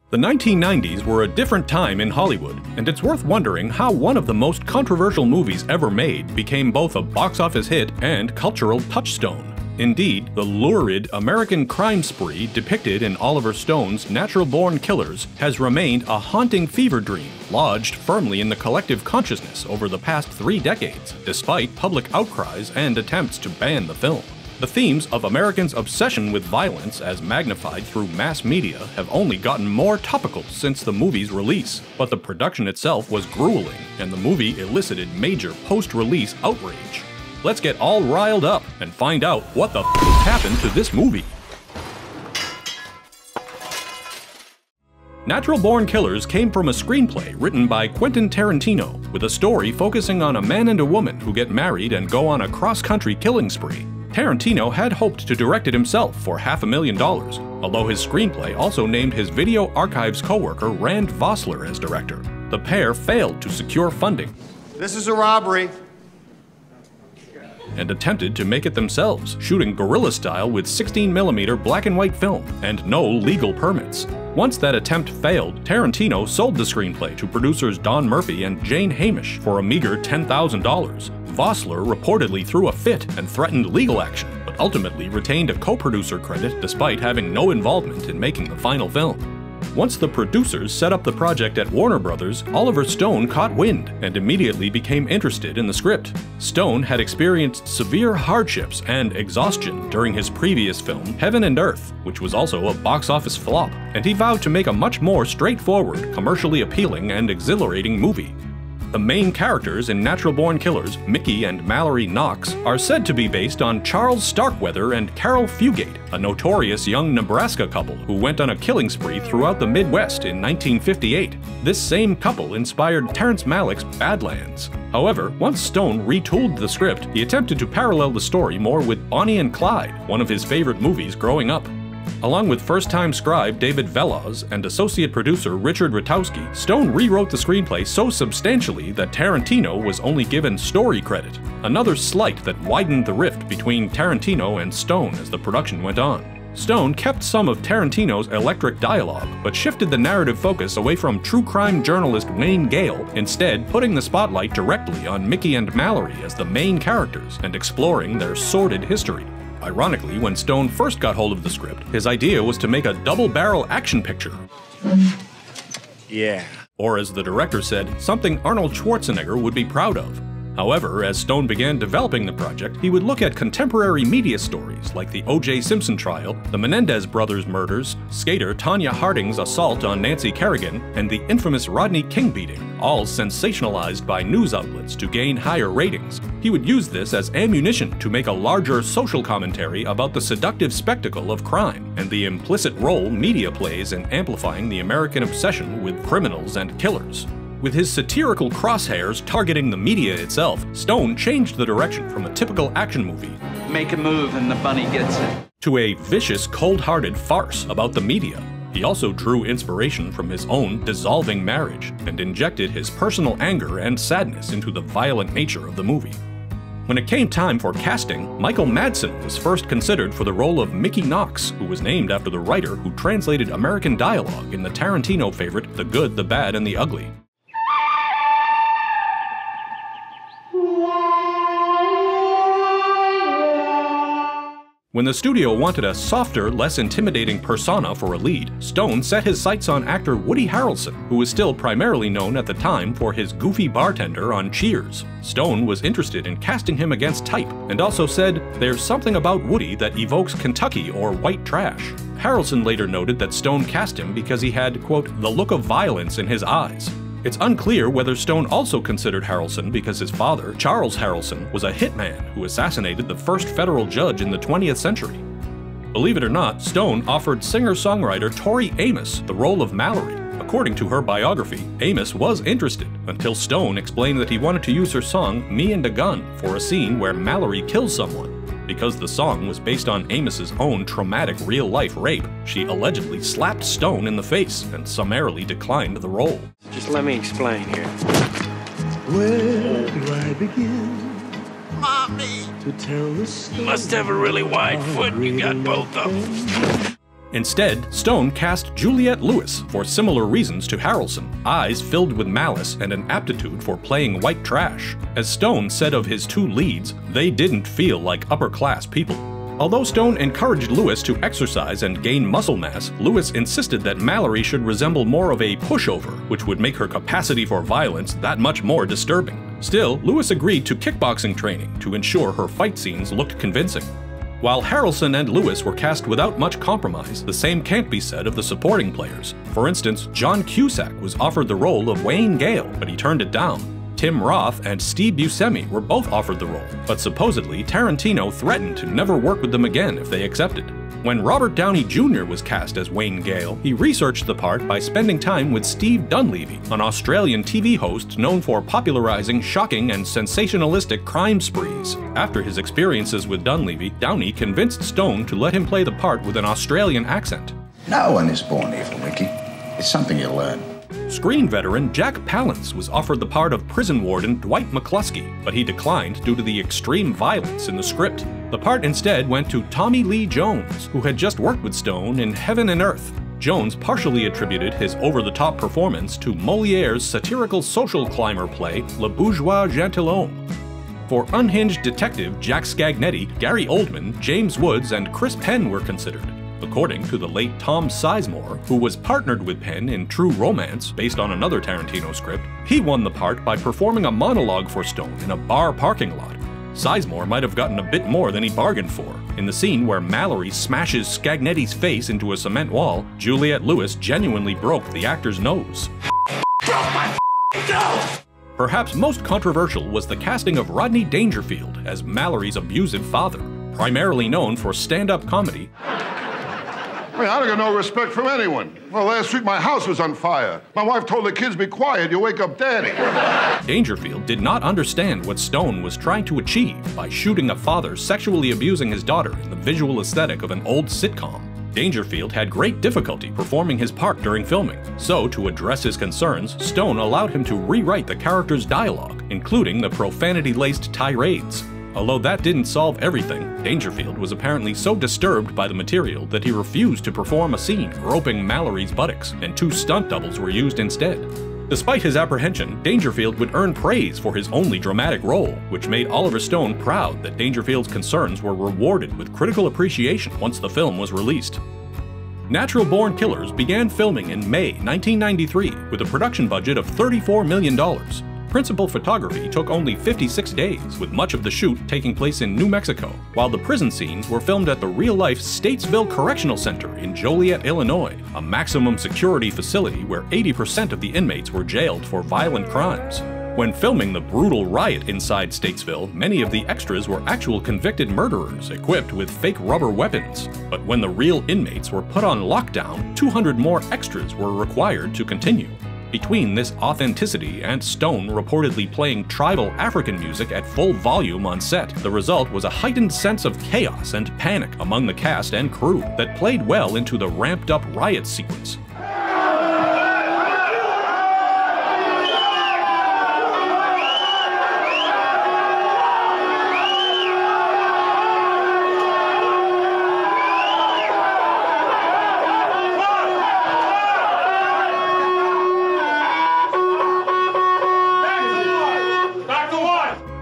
The 1990s were a different time in Hollywood, and it's worth wondering how one of the most controversial movies ever made became both a box office hit and cultural touchstone. Indeed, the lurid American crime spree depicted in Oliver Stone's Natural Born Killers has remained a haunting fever dream, lodged firmly in the collective consciousness over the past 3 decades, despite public outcries and attempts to ban the film. The themes of Americans' obsession with violence, as magnified through mass media, have only gotten more topical since the movie's release, but the production itself was grueling, and the movie elicited major post-release outrage. Let's get all riled up and find out what the happened to this movie. Natural Born Killers came from a screenplay written by Quentin Tarantino, with a story focusing on a man and a woman who get married and go on a cross-country killing spree. Tarantino had hoped to direct it himself for $500,000, although his screenplay also named his Video Archives co-worker Rand Vossler as director. The pair failed to secure funding. This is a robbery. And attempted to make it themselves, shooting guerrilla style with 16mm black and white film and no legal permits. Once that attempt failed, Tarantino sold the screenplay to producers Don Murphy and Jane Hamish for a meager $10,000. Vossler reportedly threw a fit and threatened legal action, but ultimately retained a co-producer credit despite having no involvement in making the final film. Once the producers set up the project at Warner Brothers, Oliver Stone caught wind and immediately became interested in the script. Stone had experienced severe hardships and exhaustion during his previous film, Heaven and Earth, which was also a box office flop, and he vowed to make a much more straightforward, commercially appealing, and exhilarating movie. The main characters in Natural Born Killers, Mickey and Mallory Knox, are said to be based on Charles Starkweather and Carol Fugate, a notorious young Nebraska couple who went on a killing spree throughout the Midwest in 1958. This same couple inspired Terrence Malick's Badlands. However, once Stone retooled the script, he attempted to parallel the story more with Bonnie and Clyde, one of his favorite movies growing up. Along with first-time scribe David Veloz and associate producer Richard Ratowski, Stone rewrote the screenplay so substantially that Tarantino was only given story credit, another slight that widened the rift between Tarantino and Stone as the production went on. Stone kept some of Tarantino's electric dialogue, but shifted the narrative focus away from true crime journalist Wayne Gale, instead putting the spotlight directly on Mickey and Mallory as the main characters and exploring their sordid history. Ironically, when Stone first got hold of the script, his idea was to make a double-barrel action picture. Yeah. Or as the director said, something Arnold Schwarzenegger would be proud of. However, as Stone began developing the project, he would look at contemporary media stories like the O.J. Simpson trial, the Menendez brothers' murders, skater Tonya Harding's assault on Nancy Kerrigan, and the infamous Rodney King beating, all sensationalized by news outlets to gain higher ratings. He would use this as ammunition to make a larger social commentary about the seductive spectacle of crime and the implicit role media plays in amplifying the American obsession with criminals and killers. With his satirical crosshairs targeting the media itself, Stone changed the direction from a typical action movie, make a move and the bunny gets it, to a vicious, cold-hearted farce about the media. He also drew inspiration from his own dissolving marriage and injected his personal anger and sadness into the violent nature of the movie. When it came time for casting, Michael Madsen was first considered for the role of Mickey Knox, who was named after the writer who translated American dialogue in the Tarantino favorite The Good, the Bad, and the Ugly. When the studio wanted a softer, less intimidating persona for a lead, Stone set his sights on actor Woody Harrelson, who was still primarily known at the time for his goofy bartender on Cheers. Stone was interested in casting him against type, and also said, "There's something about Woody that evokes Kentucky or white trash." Harrelson later noted that Stone cast him because he had, quote, "the look of violence in his eyes." It's unclear whether Stone also considered Harrelson because his father, Charles Harrelson, was a hitman who assassinated the first federal judge in the 20th century. Believe it or not, Stone offered singer-songwriter Tori Amos the role of Mallory. According to her biography, Amos was interested until Stone explained that he wanted to use her song "Me and a Gun" for a scene where Mallory kills someone. Because the song was based on Amos's own traumatic real-life rape, she allegedly slapped Stone in the face and summarily declined the role. Just let me explain here. Where do I begin? Mommy! To tell the story. You must have a really wide foot. You got both of them. Instead, Stone cast Juliette Lewis for similar reasons to Harrelson, eyes filled with malice and an aptitude for playing white trash. As Stone said of his two leads, they didn't feel like upper-class people. Although Stone encouraged Lewis to exercise and gain muscle mass, Lewis insisted that Mallory should resemble more of a pushover, which would make her capacity for violence that much more disturbing. Still, Lewis agreed to kickboxing training to ensure her fight scenes looked convincing. While Harrelson and Lewis were cast without much compromise, the same can't be said of the supporting players. For instance, John Cusack was offered the role of Wayne Gale, but he turned it down. Tim Roth and Steve Buscemi were both offered the role, but supposedly Tarantino threatened to never work with them again if they accepted. When Robert Downey Jr. was cast as Wayne Gale, he researched the part by spending time with Steve Dunleavy, an Australian TV host known for popularizing shocking and sensationalistic crime sprees. After his experiences with Dunleavy, Downey convinced Stone to let him play the part with an Australian accent. No one is born evil, Ricky. It's something you learn. Screen veteran Jack Palance was offered the part of prison warden Dwight McCluskey, but he declined due to the extreme violence in the script. The part instead went to Tommy Lee Jones, who had just worked with Stone in Heaven and Earth. Jones partially attributed his over-the-top performance to Molière's satirical social climber play Le Bourgeois Gentilhomme. For unhinged detective Jack Scagnetti, Gary Oldman, James Woods, and Chris Penn were considered. According to the late Tom Sizemore, who was partnered with Penn in True Romance, based on another Tarantino script, he won the part by performing a monologue for Stone in a bar parking lot. Sizemore might have gotten a bit more than he bargained for. In the scene where Mallory smashes Scagnetti's face into a cement wall, Juliette Lewis genuinely broke the actor's nose. Broke my nose! Perhaps most controversial was the casting of Rodney Dangerfield as Mallory's abusive father. Primarily known for stand-up comedy, I mean, I don't get no respect from anyone. Well, last week my house was on fire. My wife told the kids, be quiet, you wake up daddy. Dangerfield did not understand what Stone was trying to achieve by shooting a father sexually abusing his daughter in the visual aesthetic of an old sitcom. Dangerfield had great difficulty performing his part during filming, so to address his concerns, Stone allowed him to rewrite the character's dialogue, including the profanity-laced tirades. Although that didn't solve everything, Dangerfield was apparently so disturbed by the material that he refused to perform a scene groping Mallory's buttocks, and 2 stunt doubles were used instead. Despite his apprehension, Dangerfield would earn praise for his only dramatic role, which made Oliver Stone proud that Dangerfield's concerns were rewarded with critical appreciation once the film was released. Natural Born Killers began filming in May 1993 with a production budget of $34 million. Principal photography took only 56 days, with much of the shoot taking place in New Mexico, while the prison scenes were filmed at the real-life Statesville Correctional Center in Joliet, Illinois, a maximum security facility where 80% of the inmates were jailed for violent crimes. When filming the brutal riot inside Statesville, many of the extras were actual convicted murderers equipped with fake rubber weapons. But when the real inmates were put on lockdown, 200 more extras were required to continue. Between this authenticity and Stone reportedly playing tribal African music at full volume on set, the result was a heightened sense of chaos and panic among the cast and crew that played well into the ramped-up riot sequence.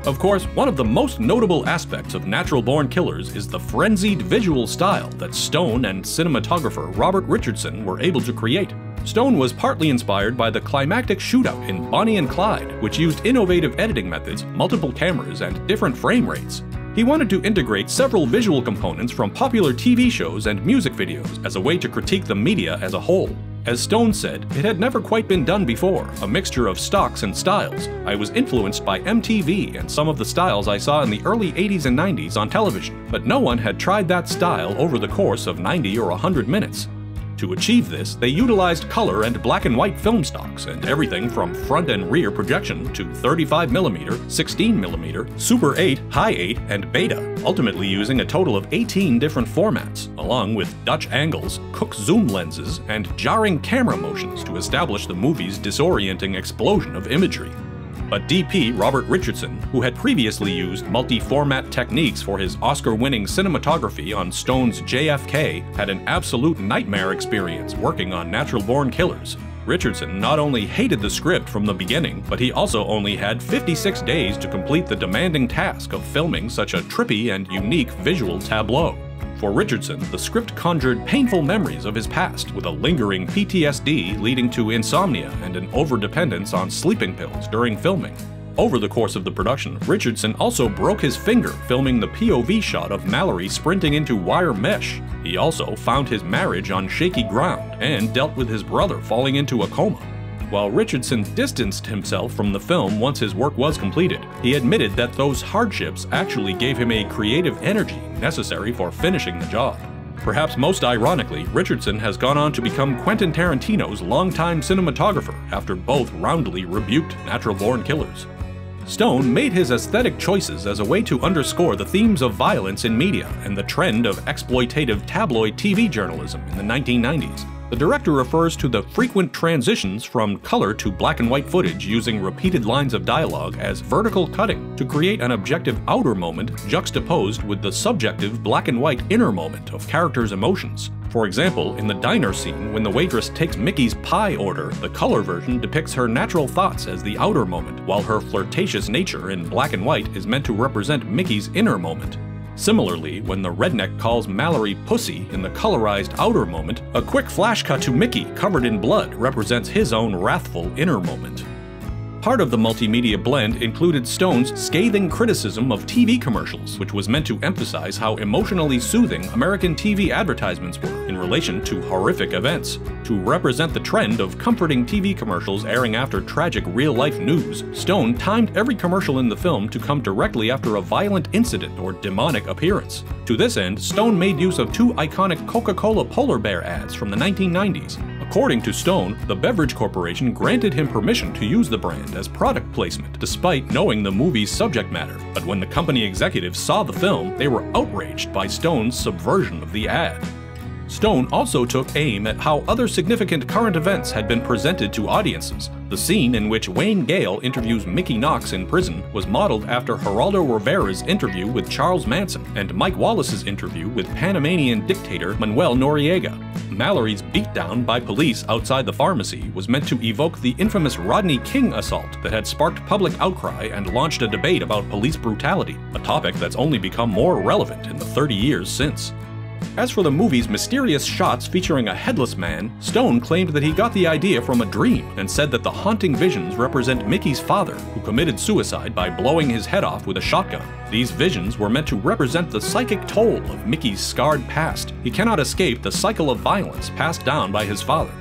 Of course, one of the most notable aspects of Natural Born Killers is the frenzied visual style that Stone and cinematographer Robert Richardson were able to create. Stone was partly inspired by the climactic shootout in Bonnie and Clyde, which used innovative editing methods, multiple cameras, and different frame rates. He wanted to integrate several visual components from popular TV shows and music videos as a way to critique the media as a whole. As Stone said, it had never quite been done before, a mixture of stocks and styles. I was influenced by MTV and some of the styles I saw in the early 80s and 90s on television, but no one had tried that style over the course of 90 or 100 minutes. To achieve this, they utilized color and black and white film stocks and everything from front and rear projection to 35mm, 16mm, Super 8, High 8, and Beta, ultimately using a total of 18 different formats, along with Dutch angles, Cook zoom lenses, and jarring camera motions to establish the movie's disorienting explosion of imagery. But DP Robert Richardson, who had previously used multi-format techniques for his Oscar-winning cinematography on Stone's JFK, had an absolute nightmare experience working on Natural Born Killers. Richardson not only hated the script from the beginning, but he also only had 56 days to complete the demanding task of filming such a trippy and unique visual tableau. For Richardson, the script conjured painful memories of his past, with a lingering PTSD leading to insomnia and an overdependence on sleeping pills during filming. Over the course of the production, Richardson also broke his finger filming the POV shot of Mallory sprinting into wire mesh. He also found his marriage on shaky ground and dealt with his brother falling into a coma. While Richardson distanced himself from the film once his work was completed, he admitted that those hardships actually gave him a creative energy necessary for finishing the job. Perhaps most ironically, Richardson has gone on to become Quentin Tarantino's longtime cinematographer after both roundly rebuked Natural Born Killers. Stone made his aesthetic choices as a way to underscore the themes of violence in media and the trend of exploitative tabloid TV journalism in the 1990s. The director refers to the frequent transitions from color to black and white footage using repeated lines of dialogue as vertical cutting to create an objective outer moment juxtaposed with the subjective black and white inner moment of characters' emotions. For example, in the diner scene, when the waitress takes Mickey's pie order, the color version depicts her natural thoughts as the outer moment, while her flirtatious nature in black and white is meant to represent Mickey's inner moment. Similarly, when the redneck calls Mallory pussy in the colorized outer moment, a quick flash cut to Mickey covered in blood represents his own wrathful inner moment. Part of the multimedia blend included Stone's scathing criticism of TV commercials, which was meant to emphasize how emotionally soothing American TV advertisements were in relation to horrific events. To represent the trend of comforting TV commercials airing after tragic real-life news, Stone timed every commercial in the film to come directly after a violent incident or demonic appearance. To this end, Stone made use of two iconic Coca-Cola polar bear ads from the 1990s. According to Stone, the beverage corporation granted him permission to use the brand as product placement, despite knowing the movie's subject matter. But when the company executives saw the film, they were outraged by Stone's subversion of the ad. Stone also took aim at how other significant current events had been presented to audiences. The scene in which Wayne Gale interviews Mickey Knox in prison was modeled after Geraldo Rivera's interview with Charles Manson and Mike Wallace's interview with Panamanian dictator Manuel Noriega. Mallory's beatdown by police outside the pharmacy was meant to evoke the infamous Rodney King assault that had sparked public outcry and launched a debate about police brutality, a topic that's only become more relevant in the 30 years since. As for the movie's mysterious shots featuring a headless man, Stone claimed that he got the idea from a dream and said that the haunting visions represent Mickey's father, who committed suicide by blowing his head off with a shotgun. These visions were meant to represent the psychic toll of Mickey's scarred past. He cannot escape the cycle of violence passed down by his father.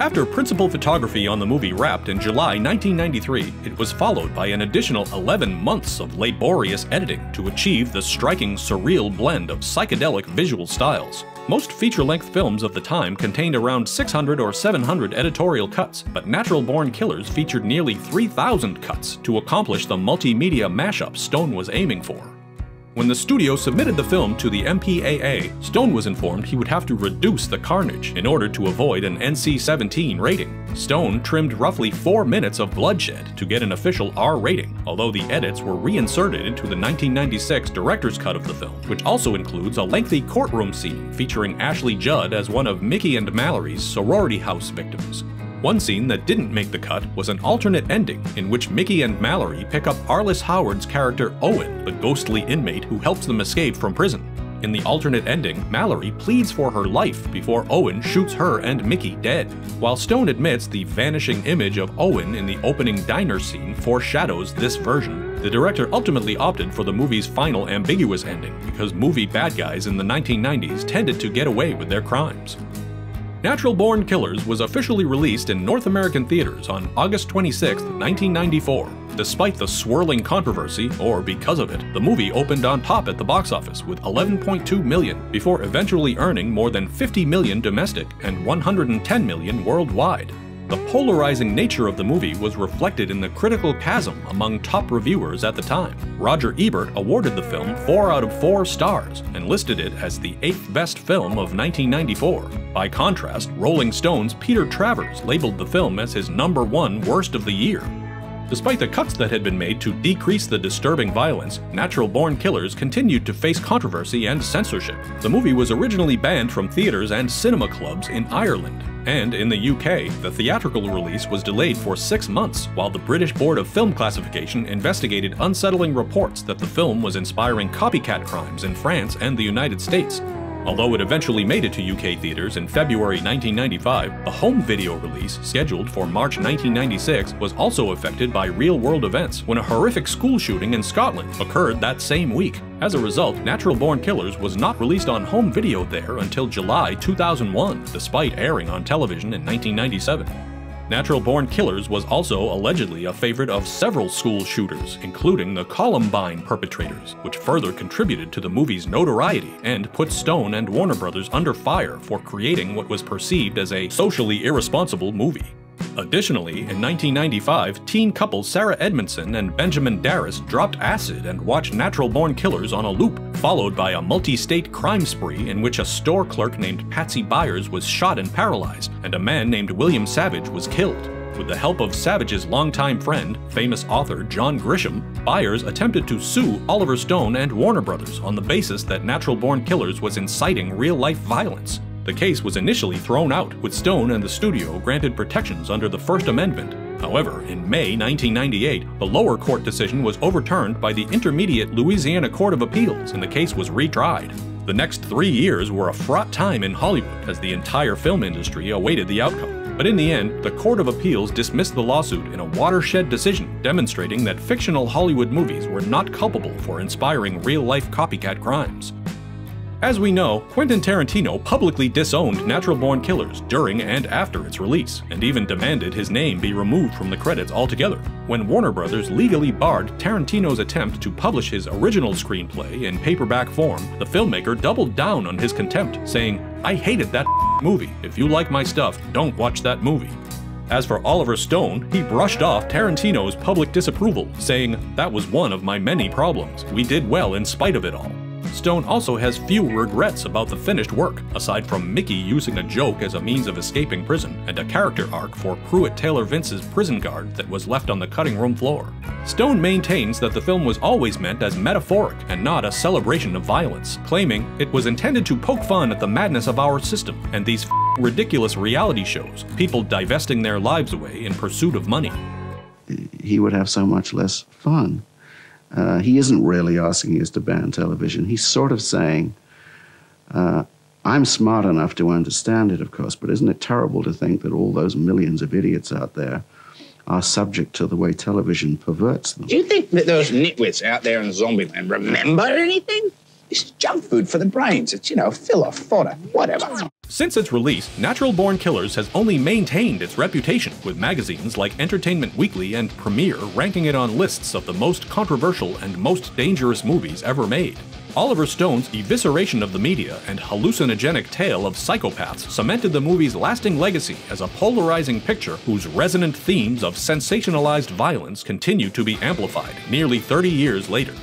After principal photography on the movie wrapped in July 1993, it was followed by an additional 11 months of laborious editing to achieve the striking, surreal blend of psychedelic visual styles. Most feature-length films of the time contained around 600 or 700 editorial cuts, but Natural Born Killers featured nearly 3,000 cuts to accomplish the multimedia mashup Stone was aiming for. When the studio submitted the film to the MPAA, Stone was informed he would have to reduce the carnage in order to avoid an NC-17 rating. Stone trimmed roughly 4 minutes of bloodshed to get an official R rating, although the edits were reinserted into the 1996 director's cut of the film, which also includes a lengthy courtroom scene featuring Ashley Judd as one of Mickey and Mallory's sorority house victims. One scene that didn't make the cut was an alternate ending in which Mickey and Mallory pick up Arliss Howard's character Owen, the ghostly inmate who helps them escape from prison. In the alternate ending, Mallory pleads for her life before Owen shoots her and Mickey dead. While Stone admits the vanishing image of Owen in the opening diner scene foreshadows this version, the director ultimately opted for the movie's final ambiguous ending because movie bad guys in the 1990s tended to get away with their crimes. Natural Born Killers was officially released in North American theaters on August 26, 1994. Despite the swirling controversy, or because of it, the movie opened on top at the box office with $11.2 million, before eventually earning more than $50 million domestic and $110 million worldwide. The polarizing nature of the movie was reflected in the critical chasm among top reviewers at the time. Roger Ebert awarded the film 4 out of 4 stars and listed it as the 8th best film of 1994. By contrast, Rolling Stone's Peter Travers labeled the film as his #1 worst of the year. Despite the cuts that had been made to decrease the disturbing violence, Natural Born Killers continued to face controversy and censorship. The movie was originally banned from theaters and cinema clubs in Ireland, and in the UK, the theatrical release was delayed for 6 months while the British Board of Film Classification investigated unsettling reports that the film was inspiring copycat crimes in France and the United States. Although it eventually made it to UK theaters in February 1995, the home video release, scheduled for March 1996, was also affected by real-world events when a horrific school shooting in Scotland occurred that same week. As a result, Natural Born Killers was not released on home video there until July 2001, despite airing on television in 1997. Natural Born Killers was also allegedly a favorite of several school shooters, including the Columbine perpetrators, which further contributed to the movie's notoriety and put Stone and Warner Brothers under fire for creating what was perceived as a socially irresponsible movie. Additionally, in 1995, teen couple Sarah Edmondson and Benjamin Darris dropped acid and watched Natural Born Killers on a loop, followed by a multi-state crime spree in which a store clerk named Patsy Byers was shot and paralyzed, and a man named William Savage was killed. With the help of Savage's longtime friend, famous author John Grisham, Byers attempted to sue Oliver Stone and Warner Brothers on the basis that Natural Born Killers was inciting real-life violence. The case was initially thrown out, with Stone and the studio granted protections under the First Amendment. However, in May 1998, the lower court decision was overturned by the Intermediate Louisiana Court of Appeals, and the case was retried. The next 3 years were a fraught time in Hollywood as the entire film industry awaited the outcome. But in the end, the Court of Appeals dismissed the lawsuit in a watershed decision demonstrating that fictional Hollywood movies were not culpable for inspiring real-life copycat crimes. As we know, Quentin Tarantino publicly disowned Natural Born Killers during and after its release, and even demanded his name be removed from the credits altogether. When Warner Brothers legally barred Tarantino's attempt to publish his original screenplay in paperback form, the filmmaker doubled down on his contempt, saying, "I hated that movie. If you like my stuff, don't watch that movie." As for Oliver Stone, he brushed off Tarantino's public disapproval, saying, "That was one of my many problems. We did well in spite of it all." Stone also has few regrets about the finished work, aside from Mickey using a joke as a means of escaping prison, and a character arc for Pruitt Taylor Vince's prison guard that was left on the cutting room floor. Stone maintains that the film was always meant as metaphoric and not a celebration of violence, claiming it was intended to poke fun at the madness of our system and these ridiculous reality shows, people divesting their lives away in pursuit of money. He would have so much less fun. He isn't really asking us to ban television. He's sort of saying, I'm smart enough to understand it, of course, but isn't it terrible to think that all those millions of idiots out there are subject to the way television perverts them? Do you think that those nitwits out there in Zombieland remember anything? It's junk food for the brains. It's, filler, fodder, whatever. Since its release, Natural Born Killers has only maintained its reputation, with magazines like Entertainment Weekly and Premiere ranking it on lists of the most controversial and most dangerous movies ever made. Oliver Stone's evisceration of the media and hallucinogenic tale of psychopaths cemented the movie's lasting legacy as a polarizing picture whose resonant themes of sensationalized violence continue to be amplified nearly 30 years later.